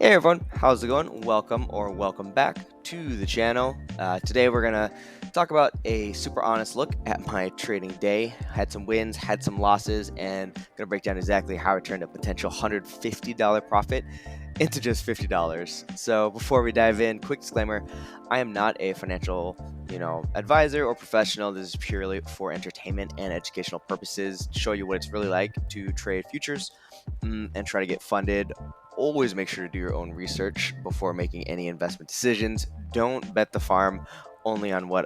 Hey everyone, how's it going? Welcome back to the channel. Today we're gonna talk about a super honest look at my trading day. Had some wins, had some losses, and gonna break down exactly how I turned a potential $150 profit into just $50. So before we dive in, quick disclaimer: I am not a financial, advisor or professional. This is purely for entertainment and educational purposes to show you what it's really like to trade futures and try to get funded. Always make sure to do your own research before making any investment decisions. Don't bet the farm only on what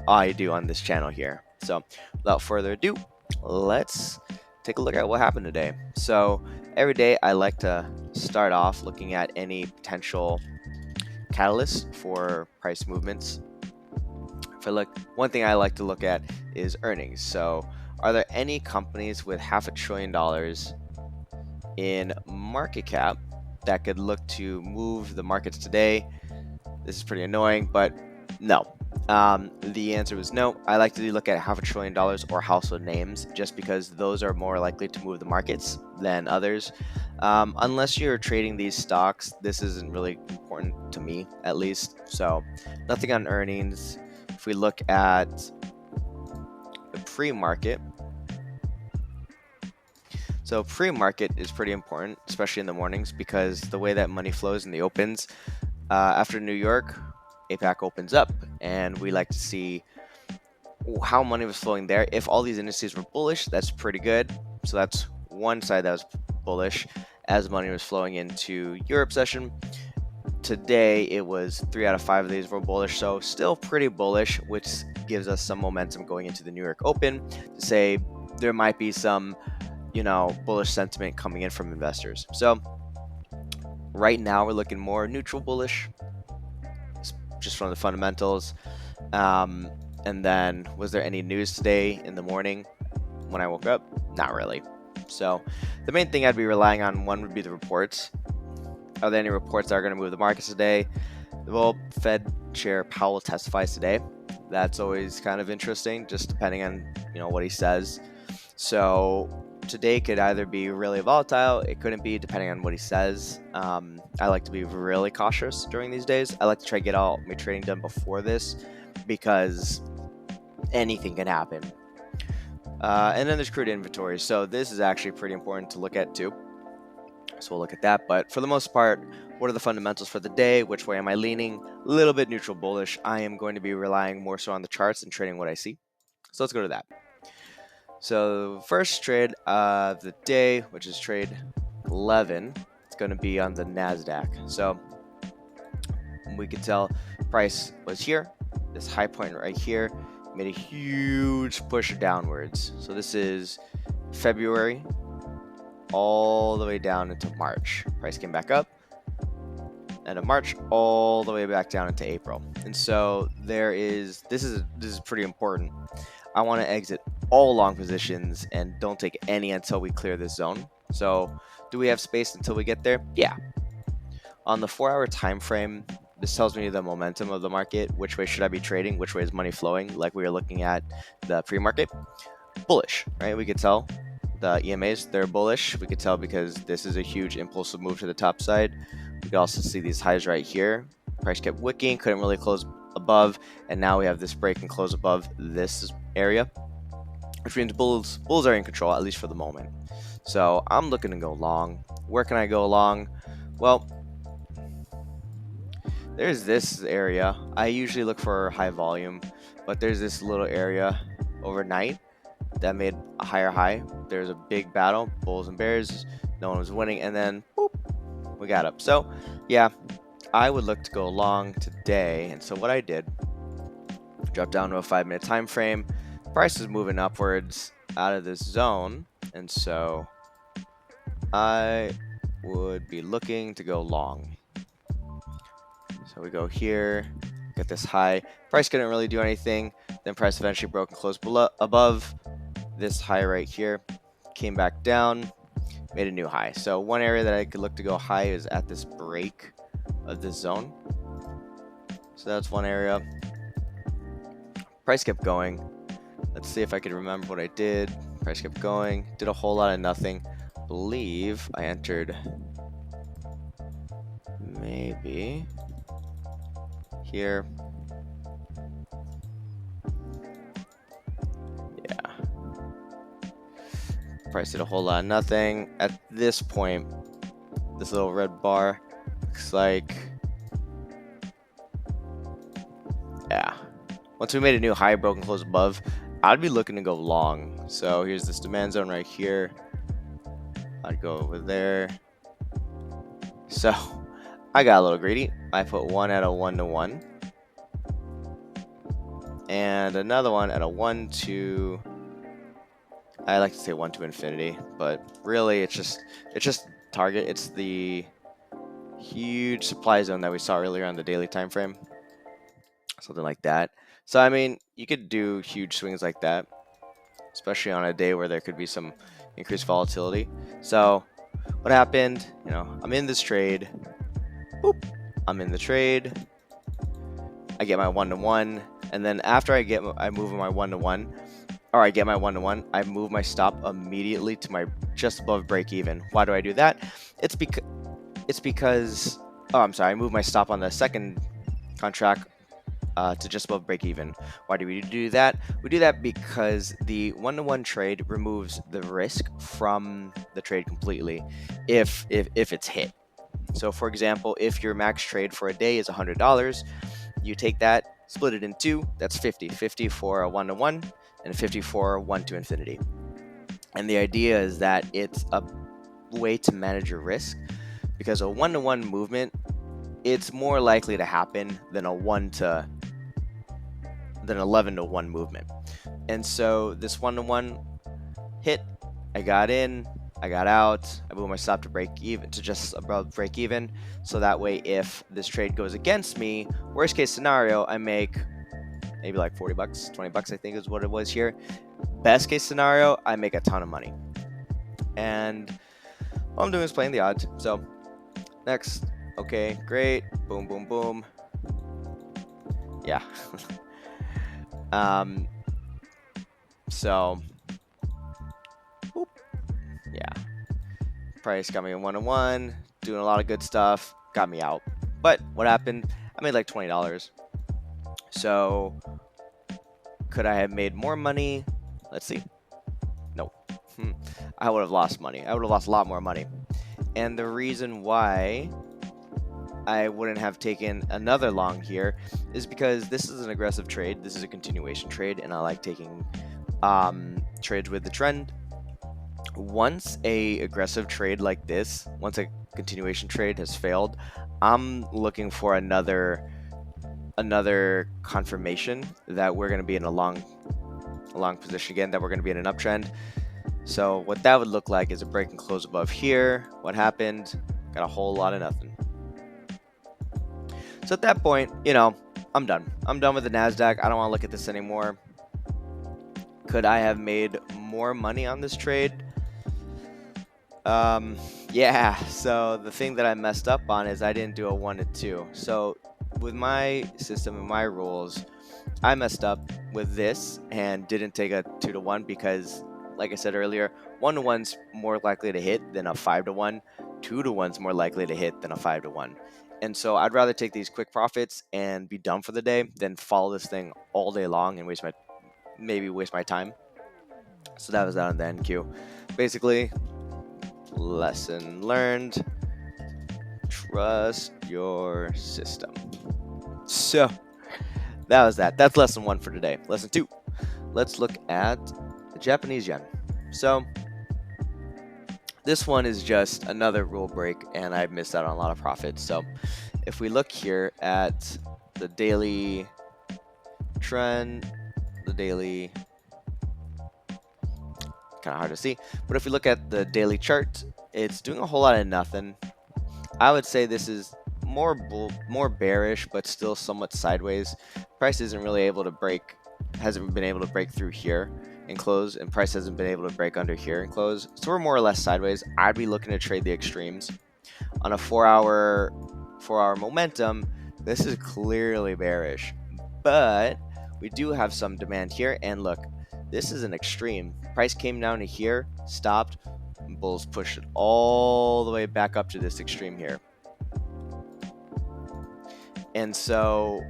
I do on this channel here. So, without further ado, let's take a look at what happened today. So, every day I like to start off looking at any potential catalysts for price movements. One thing I like to look at is earnings. So, are there any companies with $500 billion in market cap that could look to move the markets today? This is pretty annoying, but no. The answer was no. I like to look at $500 billion or household names just because those are more likely to move the markets than others. Unless you're trading these stocks, this isn't really important to me, at least. So, nothing on earnings. If we look at the pre-market, so pre-market is pretty important, especially in the mornings, because the way that money flows in the opens, after New York, APAC opens up, and we like to see how money was flowing there. If all these indices were bullish, that's pretty good. So that's one side that was bullish as money was flowing into Europe session. Today, it was 3 out of 5 of these were bullish, so still pretty bullish, which gives us some momentum going into the New York Open to say there might be some bullish sentiment coming in from investors. So right now we're looking more neutral bullish, just from the fundamentals. And then, was there any news today in the morning when I woke up? Not really. So the main thing I'd be relying on, one would be the reports. Are there any reports that are going to move the markets today? Well, Fed Chair Powell testifies today. That's always kind of interesting, just depending on what he says. So today could either be really volatile, it couldn't be, depending on what he says. I like to be really cautious during these days. I like to try to get all my trading done before this because anything can happen. And then there's crude inventory. So this is actually pretty important to look at too. So we'll look at that. But for the most part, what are the fundamentals for the day? Which way am I leaning? A little bit neutral bullish. I am going to be relying more so on the charts and trading what I see. So let's go to that. So first trade of the day, which is trade 11, it's going to be on the NASDAQ. So we could tell price was here, this high point right here, made a huge push downwards. So this is February all the way down into March. Price came back up, and of March all the way back down into April. And so this is pretty important. I want to exit all long positions and don't take any until we clear this zone. So do we have space until we get there? Yeah. On the 4-hour time frame, this tells me the momentum of the market. Which way should I be trading? Which way is money flowing? Like we were looking at the pre-market. Bullish, right? We could tell the EMAs, they're bullish. We could tell because this is a huge impulsive move to the top side. We can also see these highs right here. Price kept wicking, couldn't really close above, and now we have this break and close above this area, which means bulls are in control, at least for the moment. So I'm looking to go long. Where can I go long? Well, there's this area. I usually look for high volume, but there's this little area overnight that made a higher high. There's a big battle, bulls and bears. No one was winning, and then boop, we got up. So yeah, I would look to go long today. And so what I did, drop down to a 5-minute time frame. Price is moving upwards out of this zone, and so I would be looking to go long. So we go here, get this high. Price couldn't really do anything. Then price eventually broke and closed above this high right here. Came back down, made a new high. So one area that I could look to go high is at this break of this zone. So that's one area. Price kept going. Let's see if I could remember what I did. Price kept going. Did a whole lot of nothing. Believe I entered maybe here. Yeah. Price did a whole lot of nothing. At this point, this little red bar looks like, yeah. Once we made a new high broken close above, I'd be looking to go long. So here's this demand zone right here. I'd go over there. So I got a little greedy. I put one at a 1-to-1. And another one at a 1-to, I like to say 1 to infinity, but really it's just target. It's the huge supply zone that we saw earlier on the daily time frame. Something like that. So I mean, you could do huge swings like that, especially on a day where there could be some increased volatility. So what happened? I'm in this trade. Boop. I'm in the trade. I get my 1-to-1, and then after I move my 1-to-1, or I get my 1-to-1, I move my stop immediately to my just above break even. Why do I do that? It's because I move my stop on the second contract to just above break even. Why do we do that? We do that because the 1-to-1 trade removes the risk from the trade completely if it's hit. So for example, if your max trade for a day is $100, you take that, split it in two, that's 50. 50 for a 1-to-1 and 50 for 1 to infinity. And the idea is that it's a way to manage your risk, because a 1-to-1 movement, it's more likely to happen than a 11-to-1 movement. And so this 1-to-1 hit, I got in, I got out, I moved my stop to break even, to just above break even. So that way, if this trade goes against me, worst case scenario, I make maybe like 40 bucks, 20 bucks, I think is what it was here. Best case scenario, I make a ton of money. And all I'm doing is playing the odds. So next, okay, great, boom, boom, boom. Yeah. So, whoop. Yeah. Price got me a 1-to-1, doing a lot of good stuff, got me out. But what happened? I made like $20. So, could I have made more money? Let's see. Nope. I would have lost money. I would have lost a lot more money. And the reason why I wouldn't have taken another long here is because this is an aggressive trade. This is a continuation trade, and I like taking trades with the trend. Once a aggressive trade like this, once a continuation trade has failed, I'm looking for another confirmation that we're going to be in a long position again, that we're going to be in an uptrend. So what that would look like is a break and close above here. What happened? Got a whole lot of nothing. So at that point, I'm done. I'm done with the NASDAQ. I don't want to look at this anymore. Could I have made more money on this trade? Yeah. So the thing that I messed up on is I didn't do a 1-to-2. So with my system and my rules, I messed up with this and didn't take a 2-to-1 because, like I said earlier, 1-to-1's more likely to hit than a 5-to-1. 2-to-1's more likely to hit than a 5-to-1. And so I'd rather take these quick profits and be done for the day than follow this thing all day long and waste my time. So that was that on the NQ. Basically, lesson learned: trust your system. So that was that. That's lesson 1 for today. Lesson 2. Let's look at the Japanese yen. So this one is just another rule break, and I missed out on a lot of profits. So if we look here at the daily trend, the daily, kind of hard to see, but if we look at the daily chart, it's doing a whole lot of nothing. I would say this is more bearish, but still somewhat sideways. Price hasn't been able to break through here and close, and price hasn't been able to break under here and close. So we're more or less sideways. I'd be looking to trade the extremes. On a 4-hour momentum, this is clearly bearish, but we do have some demand here. And look, this is an extreme. Price came down to here, stopped, bulls pushed it all the way back up to this extreme here. And so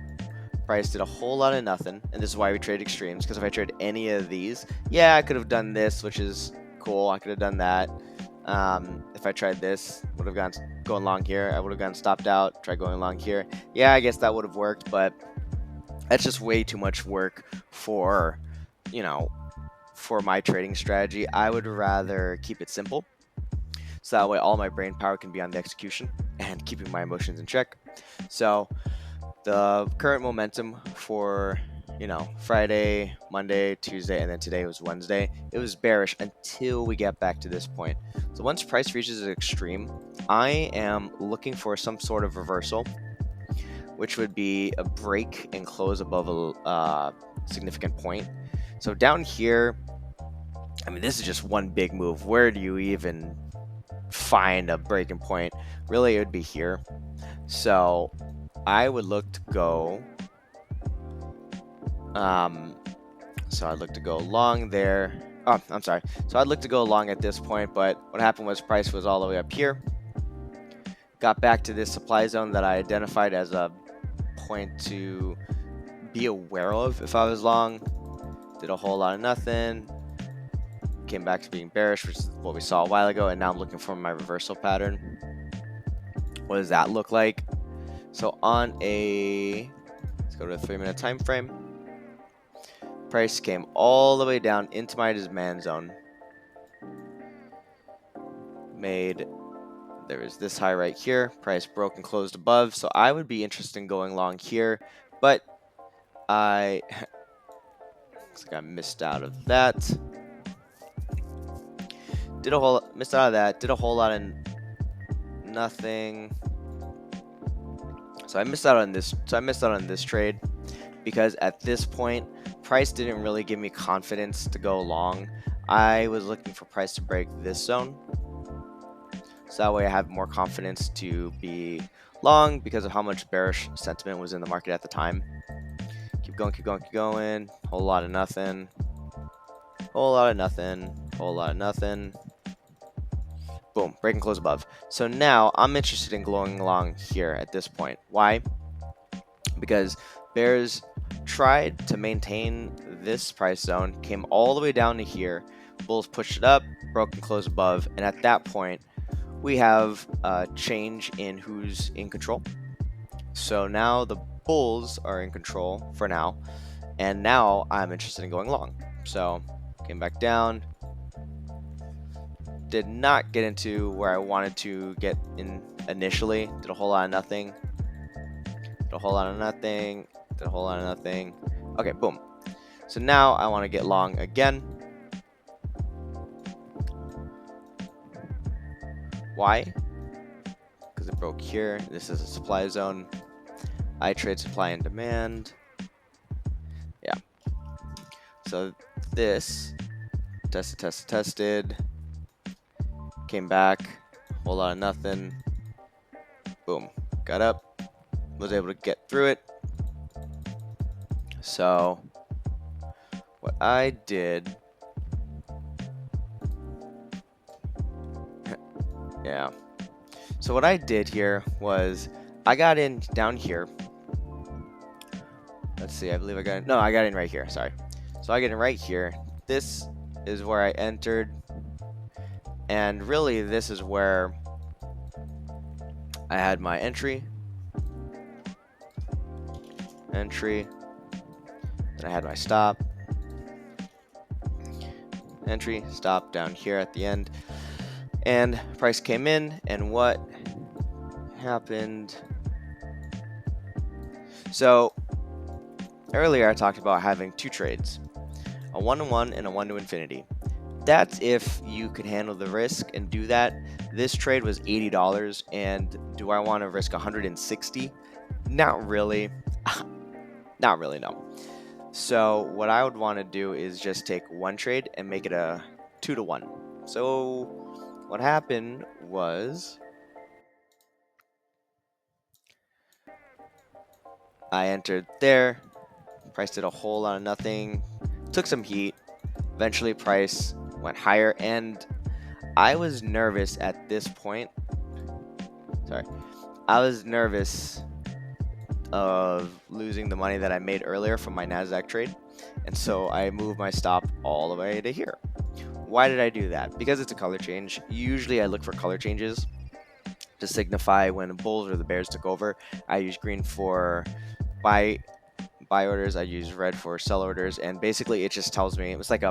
price did a whole lot of nothing, and this is why we trade extremes, because if I trade any of these, yeah, I could have done this, which is cool. I could have done that. If I tried this, would have gone going long here. I would have gone stopped out, tried going long here. Yeah, I guess that would have worked, but that's just way too much work for, you know, for my trading strategy. I would rather keep it simple, so that way all my brain power can be on the execution and keeping my emotions in check. So the current momentum for, Friday, Monday, Tuesday, and then today was Wednesday, it was bearish until we get back to this point. So once price reaches an extreme, I am looking for some sort of reversal, which would be a break and close above a significant point. So down here, I mean, this is just one big move. Where do you even find a breaking point? Really, it would be here. So I would look to go. So I'd look to go long there. Oh, I'm sorry. So I'd look to go long at this point, but what happened was price was all the way up here. Got back to this supply zone that I identified as a point to be aware of if I was long. Did a whole lot of nothing. Came back to being bearish, which is what we saw a while ago, and now I'm looking for my reversal pattern. What does that look like? So let's go to a 3-minute time frame. Price came all the way down into my demand zone. There was this high right here. Price broke and closed above, so I would be interested in going long here, but I looks like I missed out of that. Missed out of that. Did a whole lot of nothing. So I missed out on this. So I missed out on this trade because at this point, price didn't really give me confidence to go long. I was looking for price to break this zone, so that way I have more confidence to be long because of how much bearish sentiment was in the market at the time. Keep going, keep going, keep going. Whole lot of nothing. Whole lot of nothing. Whole lot of nothing. Boom, break and close above. So now I'm interested in going long here at this point. Why? Because bears tried to maintain this price zone, came all the way down to here. Bulls pushed it up, broke and closed above, and at that point, we have a change in who's in control. So now the bulls are in control for now, and now I'm interested in going long. So came back down. Did not get into where I wanted to get in initially. Did a whole lot of nothing. Did a whole lot of nothing. Did a whole lot of nothing. Okay, boom. So now I want to get long again. Why? Because it broke here. This is a supply zone. I trade supply and demand. Yeah. So this tested. Came back, whole lot of nothing. Boom, got up, was able to get through it. So what I did, yeah. So what I did here was I got in down here. Let's see, I believe I got in right here, sorry. So I get in right here. This is where I entered. And really, this is where I had my entry. Then I had my stop. Entry, stop down here at the end. And price came in, and what happened? So earlier I talked about having two trades, a 1-to-1 and a 1-to-infinity. That's if you could handle the risk and do that. This trade was $80, and do I want to risk 160? Not really. Not really, no. So what I would want to do is just take one trade and make it a 2-to-1. So what happened was I entered there. Price did a whole lot of nothing. Took some heat. Eventually price went higher, and I was nervous at this point. Sorry. I was nervous of losing the money that I made earlier from my NASDAQ trade. And so I moved my stop all the way to here. Why did I do that? Because it's a color change. Usually I look for color changes to signify when the bulls or the bears took over. I use green for buy orders, I use red for sell orders, and basically it just tells me it's like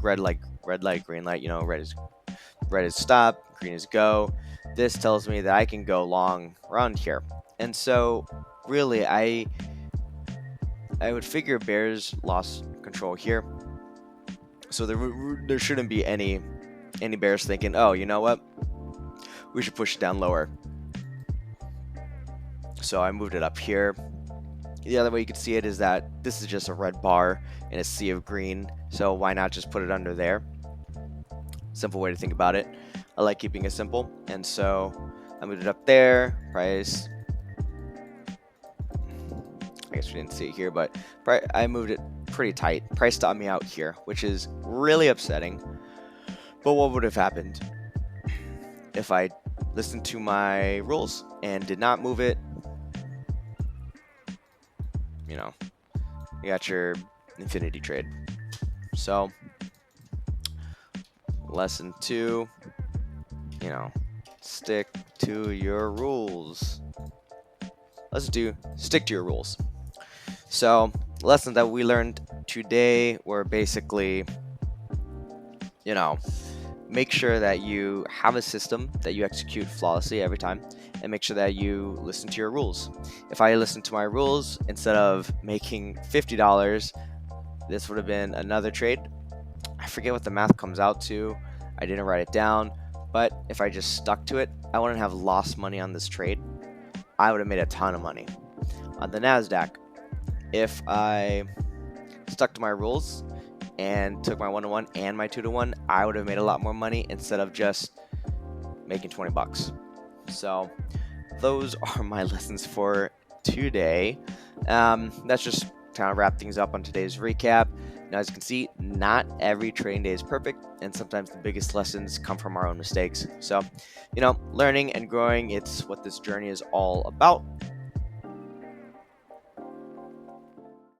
red light, green light, red is stop, green is go. This tells me that I can go long around here. And so really I would figure bears lost control here. So there shouldn't be any bears thinking, "Oh, you know what? We should push it down lower." So I moved it up here. The other way you could see it is that this is just a red bar in a sea of green, so why not just put it under there? Simple way to think about it. I like keeping it simple, and so I moved it up there. Price, I guess we didn't see it here, but I moved it pretty tight. Price stopped me out here, which is really upsetting. But what would have happened if I listened to my rules and did not move it? You got your infinity trade. So, lesson 2, stick to your rules. Stick to your rules. So, lessons that we learned today were basically, make sure that you have a system that you execute flawlessly every time, and make sure that you listen to your rules. If I listened to my rules, instead of making $50, this would have been another trade. I forget what the math comes out to. I didn't write it down, but if I just stuck to it, I wouldn't have lost money on this trade. I would have made a ton of money. On the NASDAQ, if I stuck to my rules and took my 1-to-1 and my 2-to-1, I would have made a lot more money instead of just making 20 bucks. So those are my lessons for today. That's just kind of wrap things up on today's recap. Now, as you can see, not every trading day is perfect, and sometimes the biggest lessons come from our own mistakes. So, learning and growing, it's what this journey is all about.